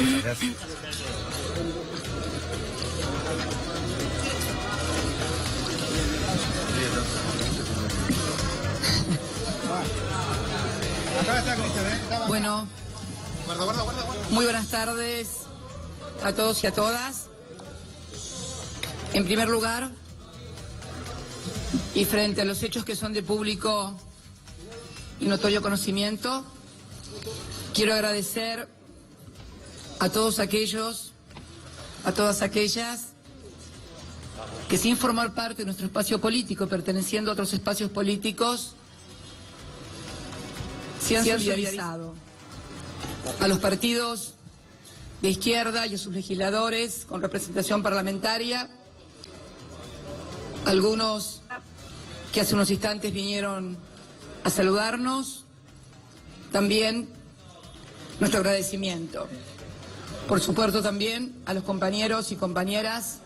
Gracias. Bueno, muy buenas tardes a todos y a todas. En primer lugar, y frente a los hechos que son de público y notorio conocimiento, quiero agradecer a todos aquellos, a todas aquellas que sin formar parte de nuestro espacio político, perteneciendo a otros espacios políticos, se han solidarizado. A los partidos de izquierda y a sus legisladores con representación parlamentaria, algunos que hace unos instantes vinieron a saludarnos, también nuestro agradecimiento. Por supuesto también a los compañeros y compañeras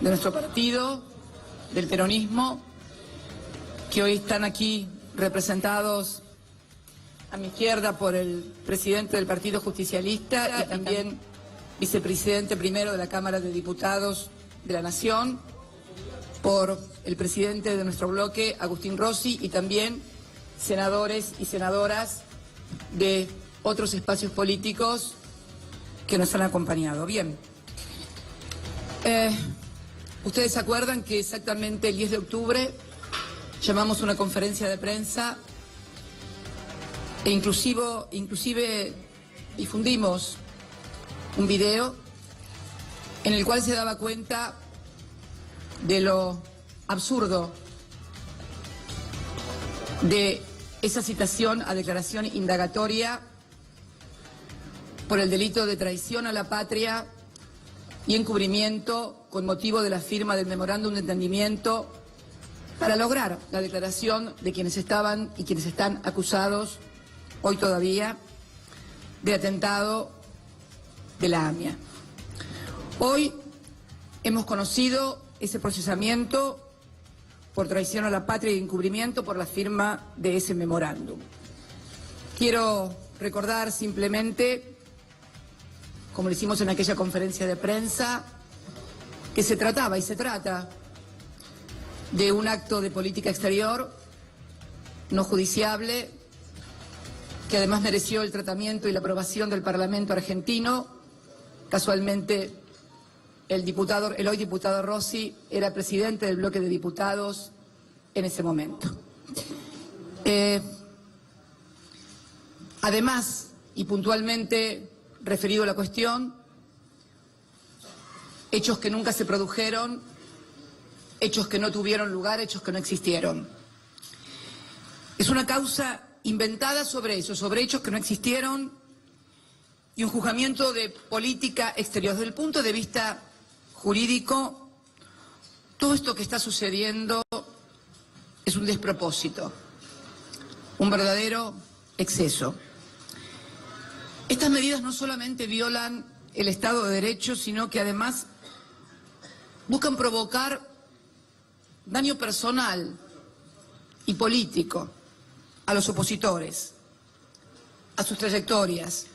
de nuestro partido, del peronismo, que hoy están aquí representados a mi izquierda por el presidente del Partido Justicialista y también vicepresidente primero de la Cámara de Diputados de la Nación, por el presidente de nuestro bloque, Agustín Rossi, y también senadores y senadoras de otros espacios políticos que nos han acompañado. Bien, ustedes se acuerdan que exactamente el 10 de octubre llamamos una conferencia de prensa e inclusive difundimos un video en el cual se daba cuenta de lo absurdo de esa citación a declaración indagatoria por el delito de traición a la patria y encubrimiento con motivo de la firma del memorándum de entendimiento para lograr la declaración de quienes estaban y quienes están acusados hoy todavía de atentado de la AMIA. Hoy hemos conocido ese procesamiento por traición a la patria y encubrimiento por la firma de ese memorándum. Quiero recordar simplemente, como lo hicimos en aquella conferencia de prensa, que se trataba y se trata de un acto de política exterior no judiciable, que además mereció el tratamiento y la aprobación del Parlamento argentino. Casualmente, el hoy diputado Rossi era presidente del bloque de diputados en ese momento. Además, y puntualmente referido a la cuestión, hechos que nunca se produjeron, hechos que no tuvieron lugar, hechos que no existieron. Es una causa inventada sobre eso, sobre hechos que no existieron, y un juzgamiento de política exterior. Desde el punto de vista jurídico, todo esto que está sucediendo es un despropósito, un verdadero exceso. Estas medidas no solamente violan el Estado de Derecho, sino que además buscan provocar daño personal y político a los opositores, a sus trayectorias,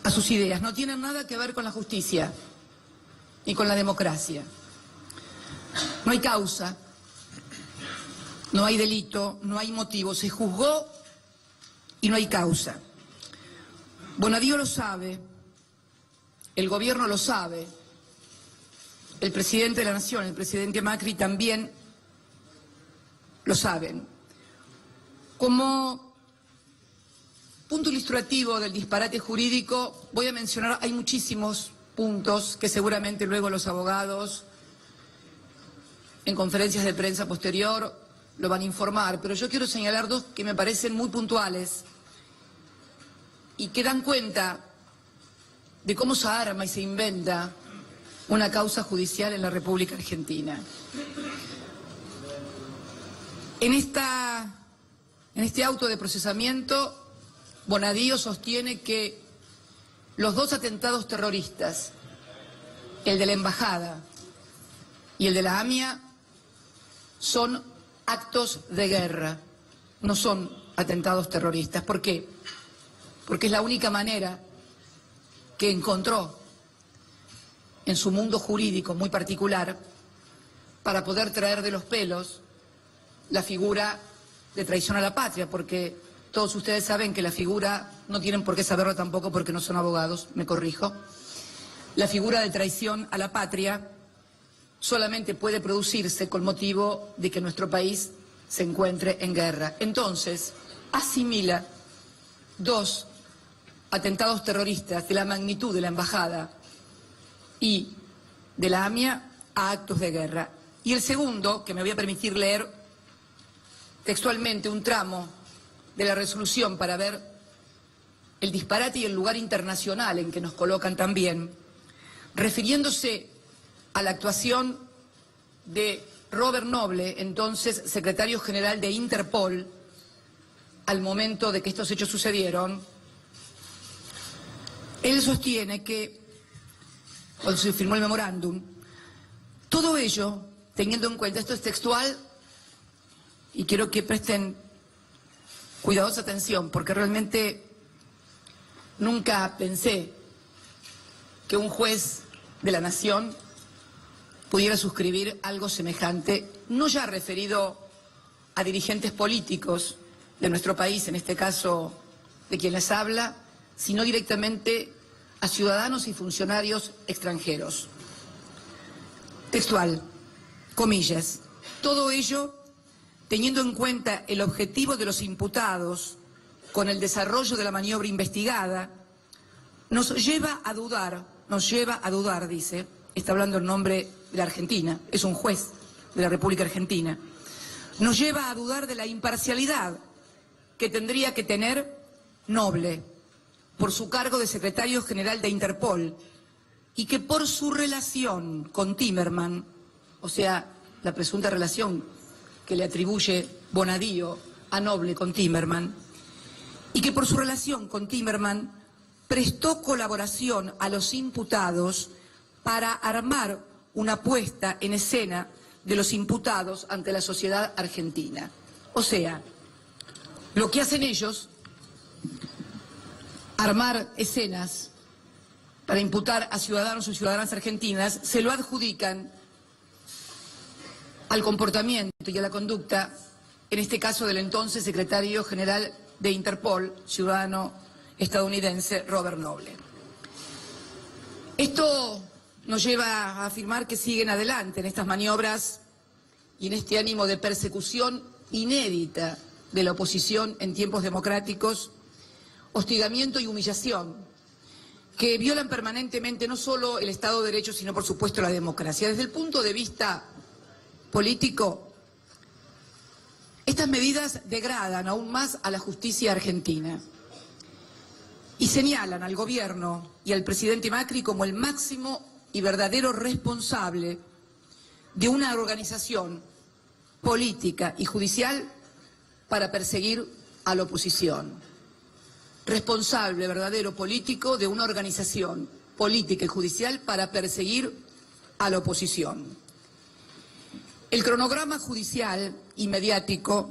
a sus ideas. No tienen nada que ver con la justicia ni con la democracia. No hay causa, no hay delito, no hay motivo. Se juzgó y no hay causa. Bonadío lo sabe, el gobierno lo sabe, el presidente de la Nación, el presidente Macri también lo saben. Como punto ilustrativo del disparate jurídico, voy a mencionar, hay muchísimos puntos que seguramente luego los abogados en conferencias de prensa posterior lo van a informar, pero yo quiero señalar dos que me parecen muy puntuales y que dan cuenta de cómo se arma y se inventa una causa judicial en la República Argentina. En este auto de procesamiento, Bonadío sostiene que los dos atentados terroristas, el de la Embajada y el de la AMIA, son actos de guerra, no son atentados terroristas. ¿Por qué? Porque es la única manera que encontró en su mundo jurídico muy particular para poder traer de los pelos la figura de traición a la patria, porque todos ustedes saben que la figura, no tienen por qué saberlo tampoco porque no son abogados, me corrijo, la figura de traición a la patria solamente puede producirse con motivo de que nuestro país se encuentre en guerra. Entonces, asimila dos atentados terroristas de la magnitud de la embajada y de la AMIA a actos de guerra. Y el segundo, que me voy a permitir leer textualmente un tramo de la resolución para ver el disparate y el lugar internacional en que nos colocan también, refiriéndose a la actuación de Robert Noble, entonces secretario general de Interpol, al momento de que estos hechos sucedieron. Él sostiene que, cuando se firmó el memorándum, todo ello, teniendo en cuenta, esto es textual, y quiero que presten cuidadosa atención, porque realmente nunca pensé que un juez de la nación pudiera suscribir algo semejante, no ya referido a dirigentes políticos de nuestro país, en este caso de quien les habla, sino directamente a ciudadanos y funcionarios extranjeros. Textual, comillas, todo ello teniendo en cuenta el objetivo de los imputados con el desarrollo de la maniobra investigada, nos lleva a dudar, dice, está hablando en nombre de la Argentina, es un juez de la República Argentina, nos lleva a dudar de la imparcialidad que tendría que tener Noble por su cargo de secretario general de Interpol y que por su relación con Timerman, o sea, la presunta relación que le atribuye Bonadío a Noble con Timerman, y que por su relación con Timerman prestó colaboración a los imputados para armar una puesta en escena de los imputados ante la sociedad argentina. O sea, lo que hacen ellos, armar escenas para imputar a ciudadanos o ciudadanas argentinas, se lo adjudican al comportamiento y a la conducta, en este caso del entonces secretario general de Interpol, ciudadano estadounidense, Robert Noble. Esto nos lleva a afirmar que siguen adelante en estas maniobras y en este ánimo de persecución inédita de la oposición en tiempos democráticos, hostigamiento y humillación, que violan permanentemente no solo el Estado de Derecho, sino por supuesto la democracia. Desde el punto de vista político, estas medidas degradan aún más a la justicia argentina y señalan al gobierno y al presidente Macri como el máximo y verdadero responsable de una organización política y judicial para perseguir a la oposición. Responsable, verdadero político de una organización política y judicial para perseguir a la oposición. El cronograma judicial y mediático,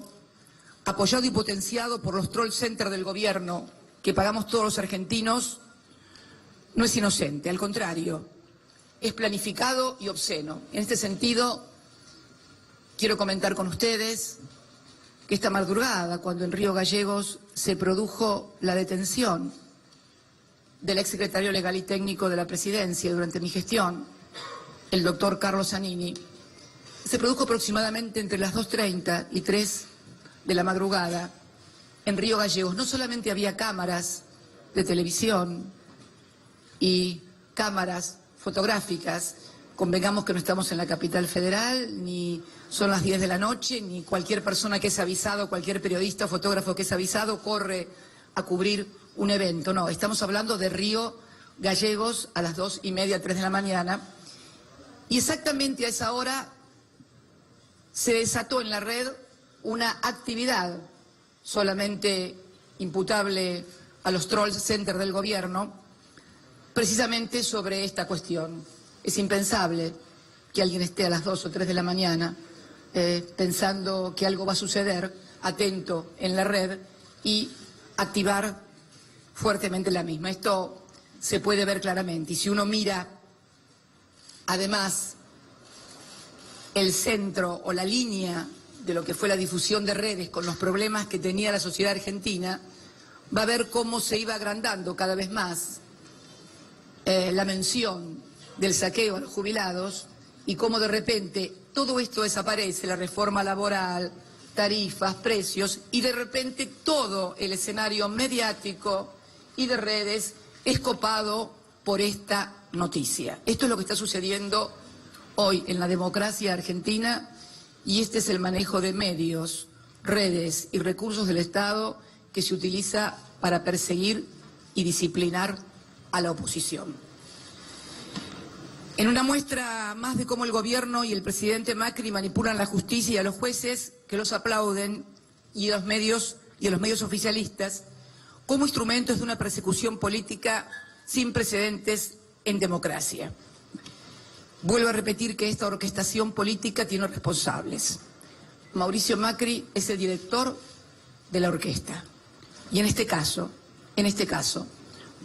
apoyado y potenciado por los troll centers del gobierno que pagamos todos los argentinos, no es inocente, al contrario, es planificado y obsceno. En este sentido, quiero comentar con ustedes que esta madrugada, cuando en Río Gallegos se produjo la detención del exsecretario legal y técnico de la Presidencia durante mi gestión, el doctor Carlos Zanini, se produjo aproximadamente entre las 2:30 y 3 de la madrugada en Río Gallegos. No solamente había cámaras de televisión y cámaras fotográficas, convengamos que no estamos en la capital federal, ni son las 10 de la noche, ni cualquier persona que es avisado, cualquier periodista o fotógrafo que es avisado corre a cubrir un evento. No, estamos hablando de Río Gallegos a las 2:30, 3 de la mañana, y exactamente a esa hora se desató en la red una actividad solamente imputable a los troll centers del gobierno, precisamente sobre esta cuestión. Es impensable que alguien esté a las 2 o 3 de la mañana pensando que algo va a suceder, atento en la red y activar fuertemente la misma. Esto se puede ver claramente. Y si uno mira, además, el centro o la línea de lo que fue la difusión de redes con los problemas que tenía la sociedad argentina, va a ver cómo se iba agrandando cada vez más la mención del saqueo a los jubilados y cómo de repente todo esto desaparece, la reforma laboral, tarifas, precios, y de repente todo el escenario mediático y de redes es copado por esta noticia. Esto es lo que está sucediendo hoy en la democracia argentina y este es el manejo de medios, redes y recursos del Estado que se utiliza para perseguir y disciplinar a la oposición. En una muestra más de cómo el gobierno y el presidente Macri manipulan la justicia y a los jueces que los aplauden y a los medios oficialistas como instrumentos de una persecución política sin precedentes en democracia. Vuelvo a repetir que esta orquestación política tiene responsables. Mauricio Macri es el director de la orquesta y en este caso,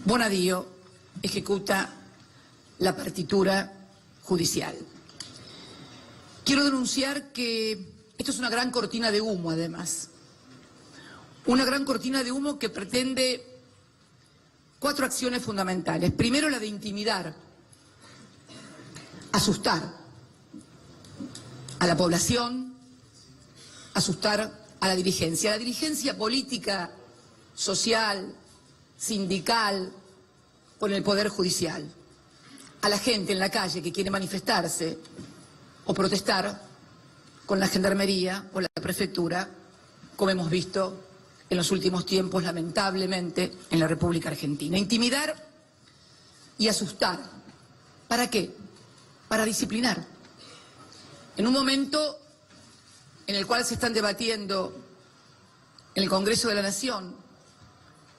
Bonadío ejecuta la partitura judicial. Quiero denunciar que esto es una gran cortina de humo, además. Una gran cortina de humo que pretende 4 acciones fundamentales. Primero, la de intimidar, asustar a la población, asustar a la dirigencia política, social, sindical, con el Poder Judicial. A la gente en la calle que quiere manifestarse o protestar con la Gendarmería o la Prefectura, como hemos visto en los últimos tiempos, lamentablemente, en la República Argentina. Intimidar y asustar. ¿Para qué? Para disciplinar. En un momento en el cual se están debatiendo en el Congreso de la Nación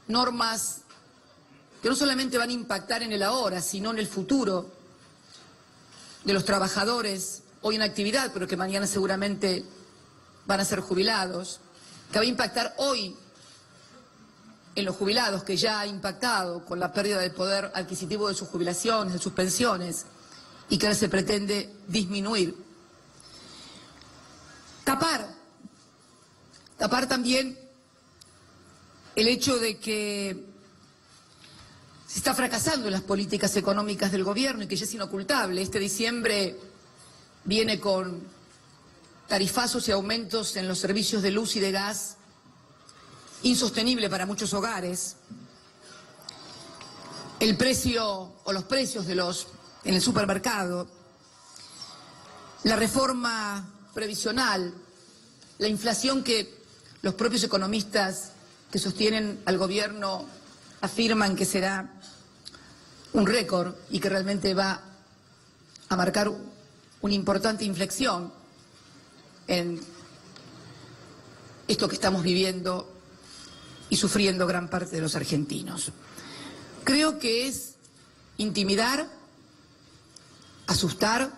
normas que no solamente van a impactar en el ahora, sino en el futuro de los trabajadores hoy en actividad, pero que mañana seguramente van a ser jubilados, que va a impactar hoy en los jubilados, que ya ha impactado con la pérdida del poder adquisitivo de sus jubilaciones, de sus pensiones, y que ahora se pretende disminuir. Tapar también el hecho de que se está fracasando en las políticas económicas del gobierno y que ya es inocultable. Este diciembre viene con tarifazos y aumentos en los servicios de luz y de gas, insostenible para muchos hogares. El precio o los precios en el supermercado, la reforma previsional, la inflación que los propios economistas que sostienen al gobierno afirman que será un récord y que realmente va a marcar una importante inflexión en esto que estamos viviendo y sufriendo gran parte de los argentinos. Creo que es intimidar, asustar,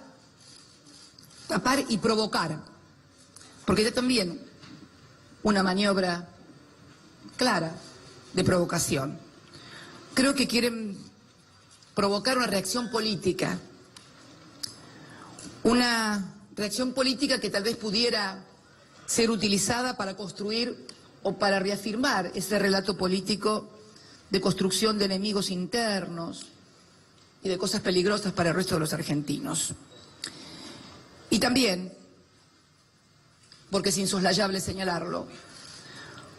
tapar y provocar, porque ya también una maniobra clara de provocación. Creo que quieren provocar una reacción política que tal vez pudiera ser utilizada para construir o para reafirmar ese relato político de construcción de enemigos internos y de cosas peligrosas para el resto de los argentinos. Y también, porque es insoslayable señalarlo,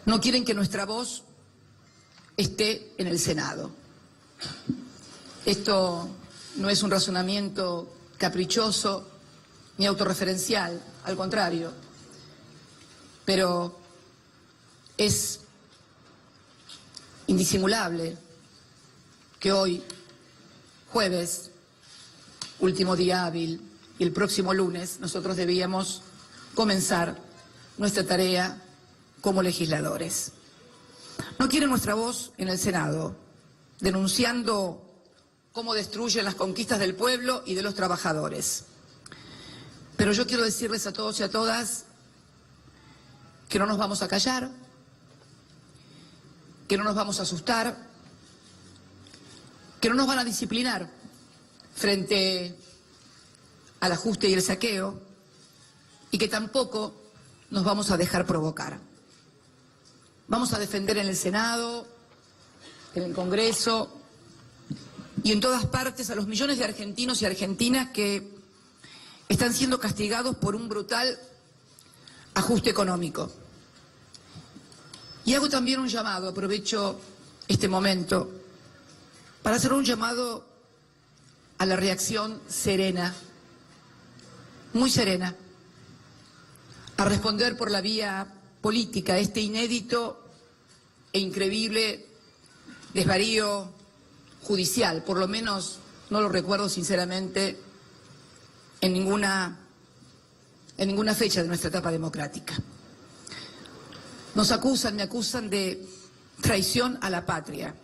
no quieren que nuestra voz esté en el Senado. Esto no es un razonamiento caprichoso ni autorreferencial, al contrario, pero es indisimulable que hoy, jueves, último día hábil, y el próximo lunes nosotros debíamos comenzar nuestra tarea como legisladores. No quieren nuestra voz en el Senado, denunciando cómo destruyen las conquistas del pueblo y de los trabajadores. Pero yo quiero decirles a todos y a todas que no nos vamos a callar, que no nos vamos a asustar, que no nos van a disciplinar frente al ajuste y el saqueo, y que tampoco nos vamos a dejar provocar. Vamos a defender en el Senado, en el Congreso y en todas partes a los millones de argentinos y argentinas que están siendo castigados por un brutal ajuste económico. Y hago también un llamado, aprovecho este momento, para hacer un llamado a la reacción serena, muy serena, a responder por la vía política a este inédito e increíble desvarío judicial. Por lo menos no lo recuerdo sinceramente en ninguna fecha de nuestra etapa democrática. Nos acusan, me acusan de traición a la patria.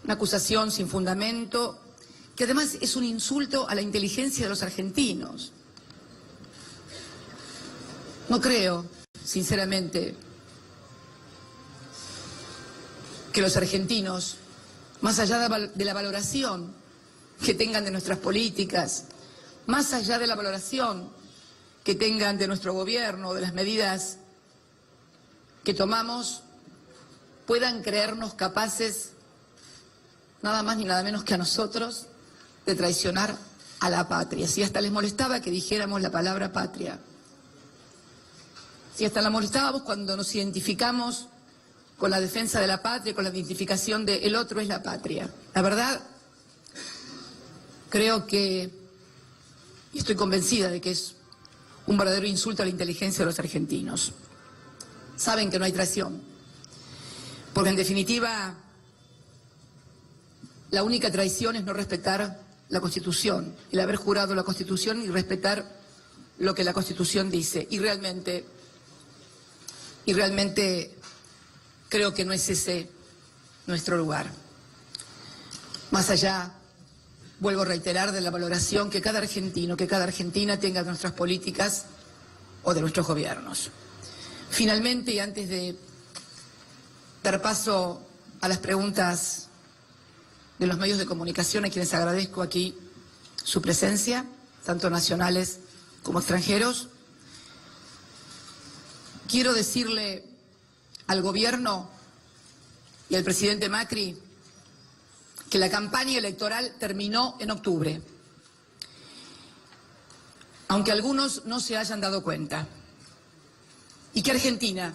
Una acusación sin fundamento, que además es un insulto a la inteligencia de los argentinos. No creo, sinceramente, que los argentinos, más allá de la valoración que tengan de nuestras políticas, más allá de la valoración que tengan de nuestro gobierno, de las medidas que tomamos, puedan creernos capaces, nada más ni nada menos que a nosotros, de traicionar a la patria. Si hasta les molestaba que dijéramos la palabra patria, si hasta la molestábamos cuando nos identificamos con la defensa de la patria, con la identificación de el otro es la patria. La verdad, creo que, y estoy convencida de que es un verdadero insulto a la inteligencia de los argentinos. Saben que no hay traición, porque en definitiva la única traición es no respetar la Constitución, el haber jurado la Constitución y respetar lo que la Constitución dice. Y realmente creo que no es ese nuestro lugar. Más allá, vuelvo a reiterar, de la valoración que cada argentino, que cada argentina tenga de nuestras políticas o de nuestros gobiernos. Finalmente, y antes de dar paso a las preguntas de los medios de comunicación, a quienes agradezco aquí su presencia, tanto nacionales como extranjeros, quiero decirle al gobierno y al presidente Macri que la campaña electoral terminó en octubre, aunque algunos no se hayan dado cuenta, y que Argentina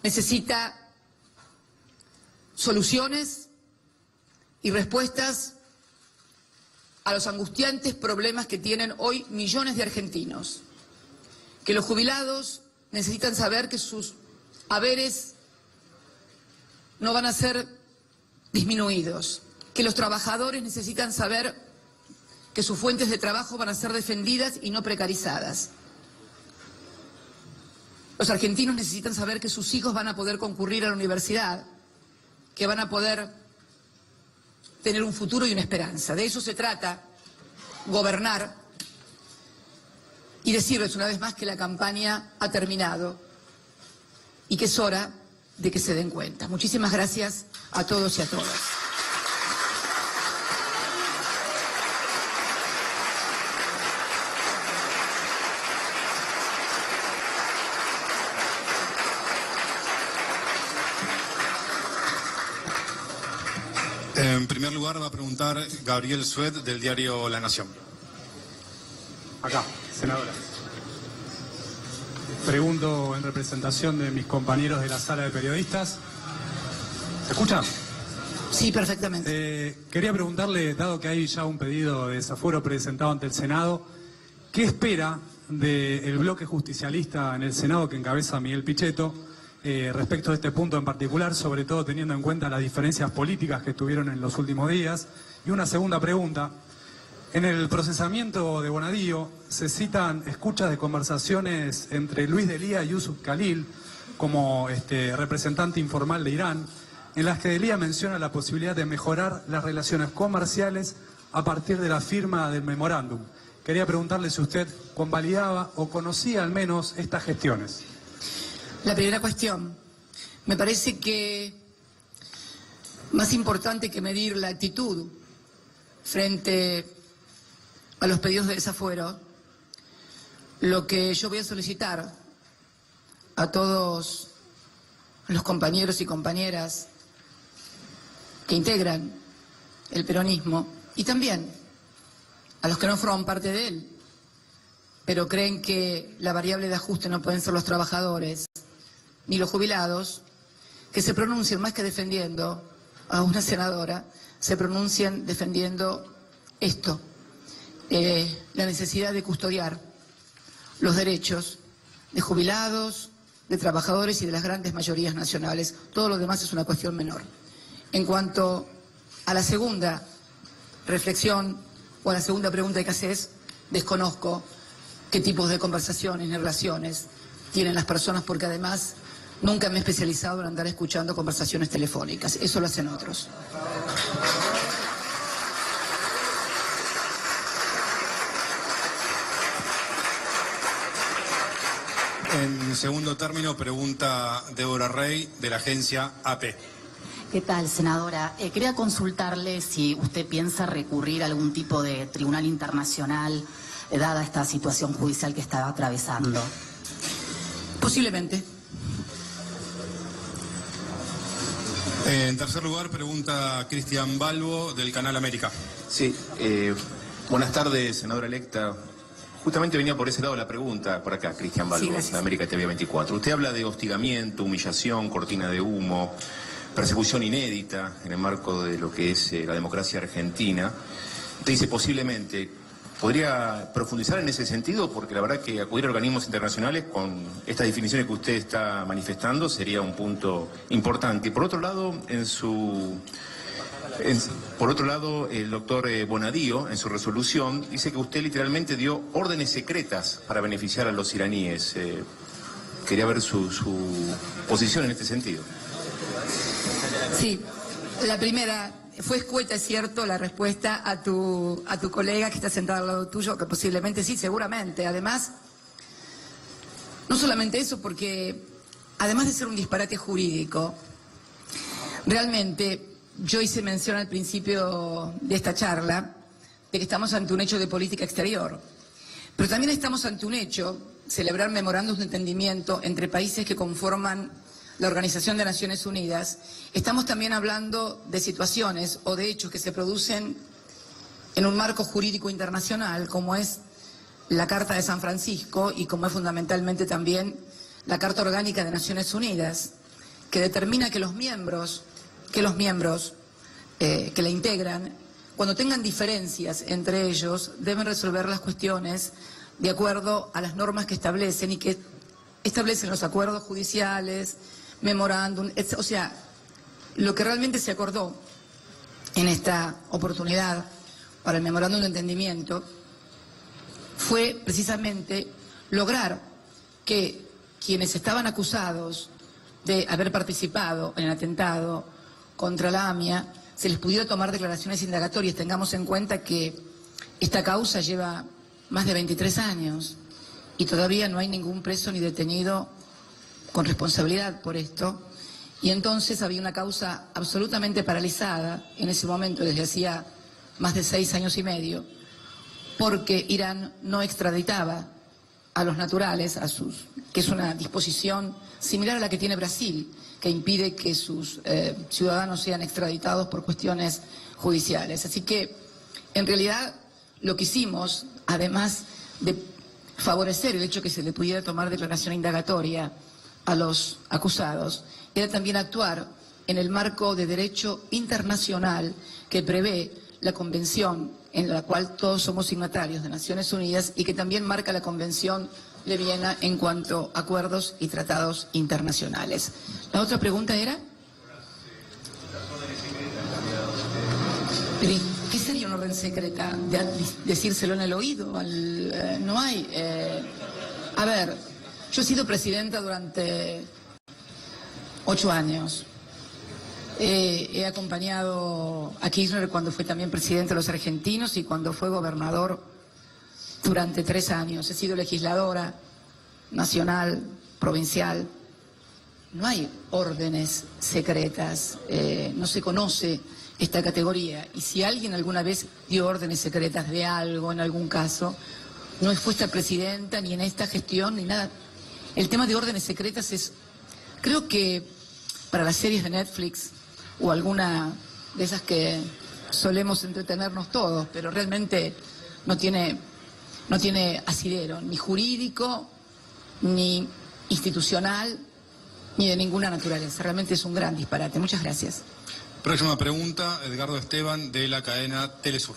necesita soluciones y respuestas a los angustiantes problemas que tienen hoy millones de argentinos, que los jubilados necesitan saber que sus haberes no van a ser disminuidos, que los trabajadores necesitan saber que sus fuentes de trabajo van a ser defendidas y no precarizadas. Los argentinos necesitan saber que sus hijos van a poder concurrir a la universidad, que van a poder tener un futuro y una esperanza. De eso se trata, gobernar y decirles una vez más que la campaña ha terminado y que es hora de que se den cuenta. Muchísimas gracias a todos y a todas. En primer lugar va a preguntar Gabriel Sued del diario La Nación. Acá, senadora. Pregunto en representación de mis compañeros de la sala de periodistas. ¿Se escucha? Sí, perfectamente. Quería preguntarle, dado que hay ya un pedido de desafuero presentado ante el Senado, ¿qué espera del bloque justicialista en el Senado que encabeza Miguel Pichetto respecto de este punto en particular, sobre todo teniendo en cuenta las diferencias políticas que tuvieron en los últimos días? Y una segunda pregunta. En el procesamiento de Bonadío se citan escuchas de conversaciones entre Luis D'Elia y Yusuf Khalil como representante informal de Irán, en las que D'Elia menciona la posibilidad de mejorar las relaciones comerciales a partir de la firma del memorándum. Quería preguntarle si usted convalidaba o conocía al menos estas gestiones. La primera cuestión, me parece que Más importante que medir la actitud frente a los pedidos de desafuero, lo que yo voy a solicitar a todos los compañeros y compañeras que integran el peronismo y también a los que no forman parte de él, pero creen que la variable de ajuste no pueden ser los trabajadores ni los jubilados, que se pronuncien más que defendiendo a una senadora, se pronuncien defendiendo esto, la necesidad de custodiar los derechos de jubilados, de trabajadores y de las grandes mayorías nacionales. Todo lo demás es una cuestión menor. En cuanto a la segunda reflexión o a la segunda pregunta que haces, desconozco qué tipos de conversaciones ni relaciones tienen las personas, porque además nunca me he especializado en andar escuchando conversaciones telefónicas. Eso lo hacen otros. En segundo término, pregunta Débora Rey, de la agencia AP. ¿Qué tal, senadora? Quería consultarle si usted piensa recurrir a algún tipo de tribunal internacional, dada esta situación judicial que está atravesando. Posiblemente. En tercer lugar, pregunta Cristian Balbo, del Canal América. Sí, buenas tardes, senadora electa. Justamente venía por ese lado la pregunta, por acá, Cristian Balbo, de América TV 24. Usted habla de hostigamiento, humillación, cortina de humo, persecución inédita en el marco de lo que es la democracia argentina. Usted dice posiblemente, ¿podría profundizar en ese sentido? Porque la verdad que acudir a organismos internacionales con estas definiciones que usted está manifestando sería un punto importante. Por otro lado, el doctor Bonadío, en su resolución, dice que usted literalmente dio órdenes secretas para beneficiar a los iraníes. Quería ver su posición en este sentido. Sí, la primera, fue escueta, es cierto, la respuesta a tu colega que está sentado al lado tuyo, que posiblemente sí, seguramente. Además, no solamente eso, porque además de ser un disparate jurídico, realmente yo hice mención al principio de esta charla de que estamos ante un hecho de política exterior, pero también estamos ante un hecho, celebrar memorándums de entendimiento entre países que conforman la Organización de Naciones Unidas. Estamos también hablando de situaciones o de hechos que se producen en un marco jurídico internacional, como es la Carta de San Francisco y como es fundamentalmente también la Carta Orgánica de Naciones Unidas, que determina que los miembros que la integran, cuando tengan diferencias entre ellos, deben resolver las cuestiones de acuerdo a las normas que establecen y que establecen los acuerdos judiciales, memorándum, o sea, lo que realmente se acordó en esta oportunidad para el memorándum de entendimiento fue precisamente lograr que quienes estaban acusados de haber participado en el atentado contra la AMIA se les pudiera tomar declaraciones indagatorias. Tengamos en cuenta que esta causa lleva más de 23 años y todavía no hay ningún preso ni detenido con responsabilidad por esto, y entonces había una causa absolutamente paralizada en ese momento desde hacía más de 6 años y medio, porque Irán no extraditaba a los naturales, que es una disposición similar a la que tiene Brasil, que impide que sus ciudadanos sean extraditados por cuestiones judiciales. Así que, en realidad, lo que hicimos, además de favorecer el hecho que se le pudiera tomar declaración indagatoria a los acusados, era también actuar en el marco de derecho internacional que prevé la Convención en la cual todos somos signatarios de Naciones Unidas y que también marca la Convención de Viena en cuanto a acuerdos y tratados internacionales. ¿La otra pregunta era? ¿Qué sería una orden secreta? ¿Decírselo en el oído? No hay. A ver, yo he sido presidenta durante 8 años. He acompañado a Kirchner cuando fue también presidente de los argentinos y cuando fue gobernador durante 3 años. He sido legisladora nacional, provincial, no hay órdenes secretas, no se conoce esta categoría. Y si alguien alguna vez dio órdenes secretas de algo, en algún caso, no fue esta presidenta, ni en esta gestión, ni nada. El tema de órdenes secretas es, creo que para las series de Netflix, o alguna de esas que solemos entretenernos todos, pero realmente no tiene asidero, ni jurídico, ni institucional, ni de ninguna naturaleza. Realmente es un gran disparate. Muchas gracias. Próxima pregunta, Edgardo Esteban, de la cadena Telesur.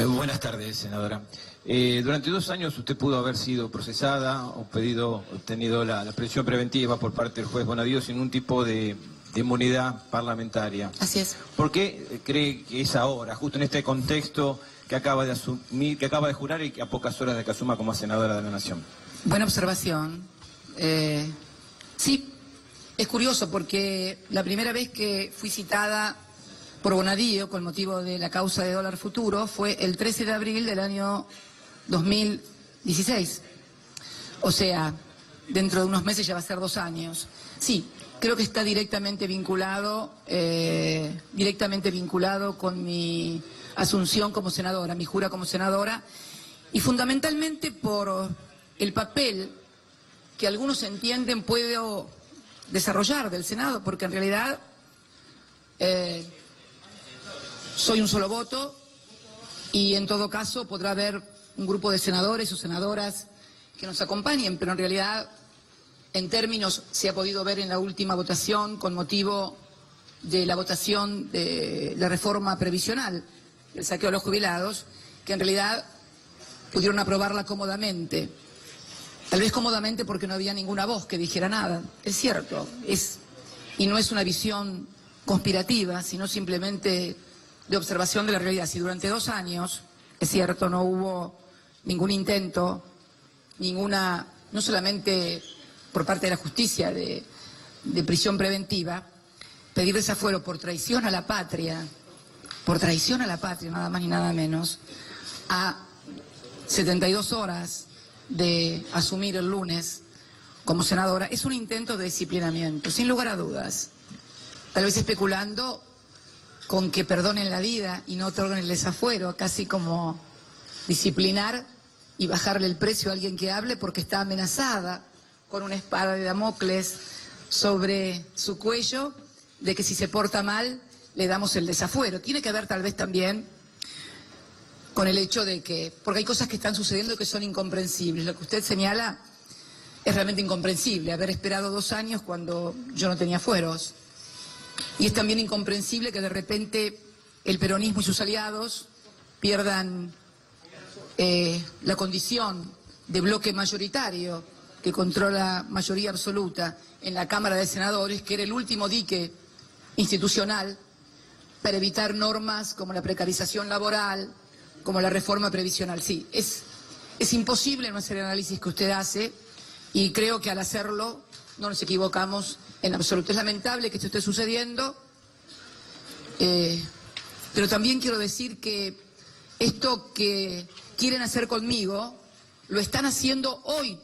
Buenas tardes, senadora. Durante 2 años usted pudo haber sido procesada o obtenido la prisión preventiva por parte del juez Bonadío sin ningún tipo de inmunidad parlamentaria. Así es. ¿Por qué cree que es ahora, justo en este contexto que acaba de asumir, que acaba de jurar y que a pocas horas de que asuma como senadora de la Nación? Buena observación. Sí, es curioso porque la primera vez que fui citada por Bonadío con motivo de la causa de dólar futuro fue el 13 de abril del año 2016. O sea, dentro de unos meses ya va a ser 2 años. Sí, creo que está directamente vinculado con mi asunción como senadora, mi jura como senadora, y fundamentalmente por el papel que algunos entienden puedo desarrollar del Senado, porque en realidad soy un solo voto y en todo caso podrá haber un grupo de senadores o senadoras que nos acompañen, pero en realidad en términos se ha podido ver en la última votación con motivo de la votación de la reforma previsional, el saqueo a los jubilados, que en realidad pudieron aprobarla cómodamente. Tal vez cómodamente porque no había ninguna voz que dijera nada. Es cierto, y no es una visión conspirativa, sino simplemente de observación de la realidad. Si durante 2 años, es cierto, no hubo ningún intento, no solamente por parte de la justicia de prisión preventiva, pedir desafuero por traición a la patria, nada más ni nada menos, a 72 horas de asumir el lunes como senadora, es un intento de disciplinamiento, sin lugar a dudas. Tal vez especulando con que perdonen la vida y no otorguen el desafuero, casi como disciplinar y bajarle el precio a alguien que hable porque está amenazada con una espada de Damocles sobre su cuello, de que si se porta mal le damos el desafuero. Tiene que ver tal vez también con el hecho de que, porque hay cosas que están sucediendo que son incomprensibles. Lo que usted señala es realmente incomprensible, haber esperado 2 años cuando yo no tenía fueros. Y es también incomprensible que de repente el peronismo y sus aliados pierdan la condición de bloque mayoritario que controla mayoría absoluta en la Cámara de Senadores, que era el último dique institucional para evitar normas como la precarización laboral, como la reforma previsional. Sí, es imposible no hacer el análisis que usted hace y creo que al hacerlo no nos equivocamos en absoluto. Es lamentable que esto esté sucediendo, pero también quiero decir que esto que quieren hacer conmigo lo están haciendo hoy,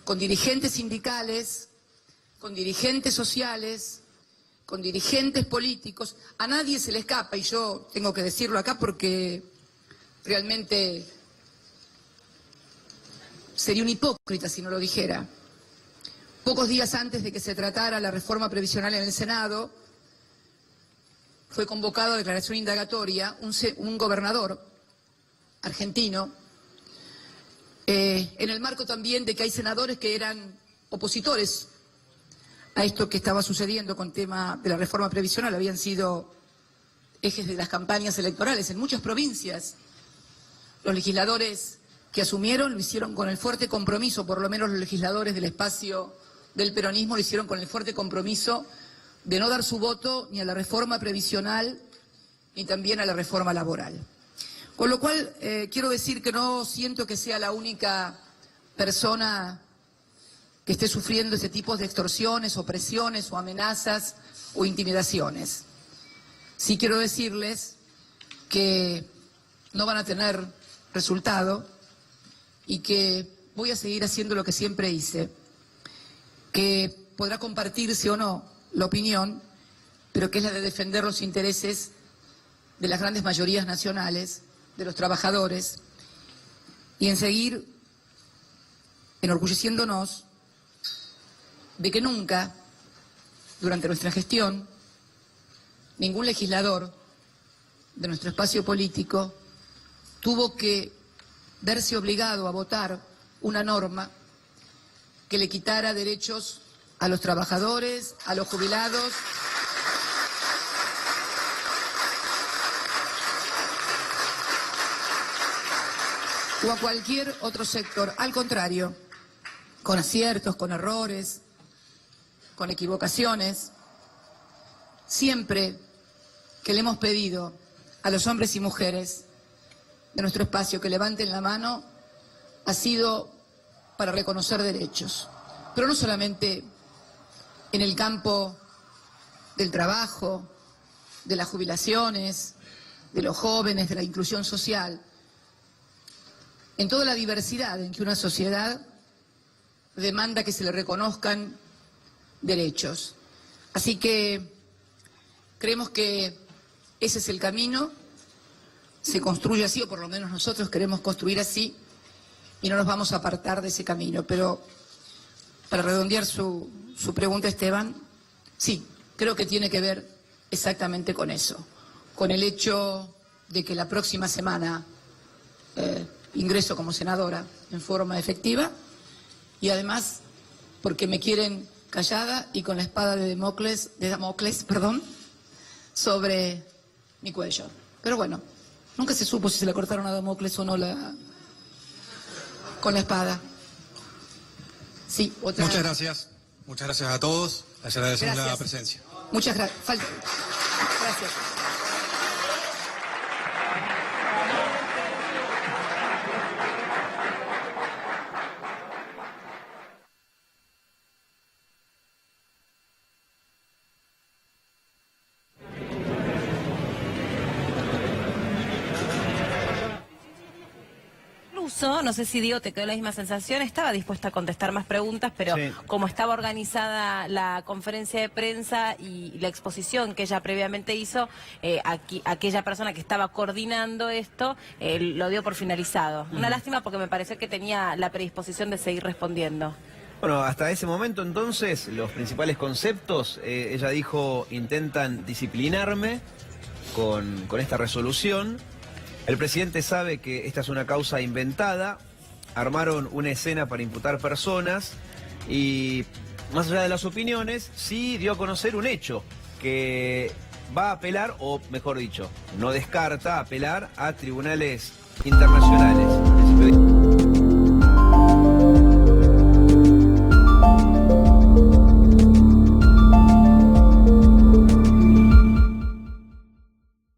con dirigentes sindicales, con dirigentes sociales, con dirigentes políticos. A nadie se le escapa, y yo tengo que decirlo acá porque realmente sería un hipócrita si no lo dijera. Pocos días antes de que se tratara la reforma previsional en el Senado, fue convocado a declaración indagatoria un gobernador argentino, en el marco también de que hay senadores que eran opositores a esto que estaba sucediendo con tema de la reforma previsional, habían sido ejes de las campañas electorales en muchas provincias. Los legisladores que asumieron lo hicieron con el fuerte compromiso, por lo menos los legisladores del espacio del peronismo lo hicieron con el fuerte compromiso de no dar su voto ni a la reforma previsional ni también a la reforma laboral. Con lo cual, quiero decir que no siento que sea la única persona que esté sufriendo ese tipo de extorsiones o presiones o amenazas o intimidaciones. Sí quiero decirles que no van a tener resultado y que voy a seguir haciendo lo que siempre hice, que podrá compartirse o no la opinión, pero que es la de defender los intereses de las grandes mayorías nacionales, de los trabajadores, y en seguir enorgulleciéndonos de que nunca, durante nuestra gestión, ningún legislador de nuestro espacio político tuvo que verse obligado a votar una norma que le quitara derechos a los trabajadores, a los jubilados, o a cualquier otro sector. Al contrario, con aciertos, con errores, con equivocaciones, siempre que le hemos pedido a los hombres y mujeres de nuestro espacio que levanten la mano, ha sido para reconocer derechos, pero no solamente en el campo del trabajo, de las jubilaciones, de los jóvenes, de la inclusión social, en toda la diversidad en que una sociedad demanda que se le reconozcan derechos. Así que creemos que ese es el camino, se construye así, o por lo menos nosotros queremos construir así, y no nos vamos a apartar de ese camino. Pero para redondear su pregunta, Esteban, sí, creo que tiene que ver exactamente con eso, con el hecho de que la próxima semana ingreso como senadora en forma efectiva, y además porque me quieren callada y con la espada de Damocles, sobre mi cuello. Pero bueno, nunca se supo si se le cortaron a Damocles o no con la espada. Sí, otra. Muchas gracias a todos, les agradecemos la presencia. Muchas gracias. Gracias. No sé si Diego te quedó la misma sensación, estaba dispuesta a contestar más preguntas, pero sí, como estaba organizada la conferencia de prensa y la exposición que ella previamente hizo, aquella persona que estaba coordinando esto lo dio por finalizado. Una lástima porque me pareció que tenía la predisposición de seguir respondiendo. Bueno, hasta ese momento entonces, los principales conceptos, ella dijo, intentan disciplinarme con esta resolución. El presidente sabe que esta es una causa inventada, armaron una escena para imputar personas y, más allá de las opiniones, sí dio a conocer un hecho, que va a apelar, o mejor dicho, no descarta apelar a tribunales internacionales.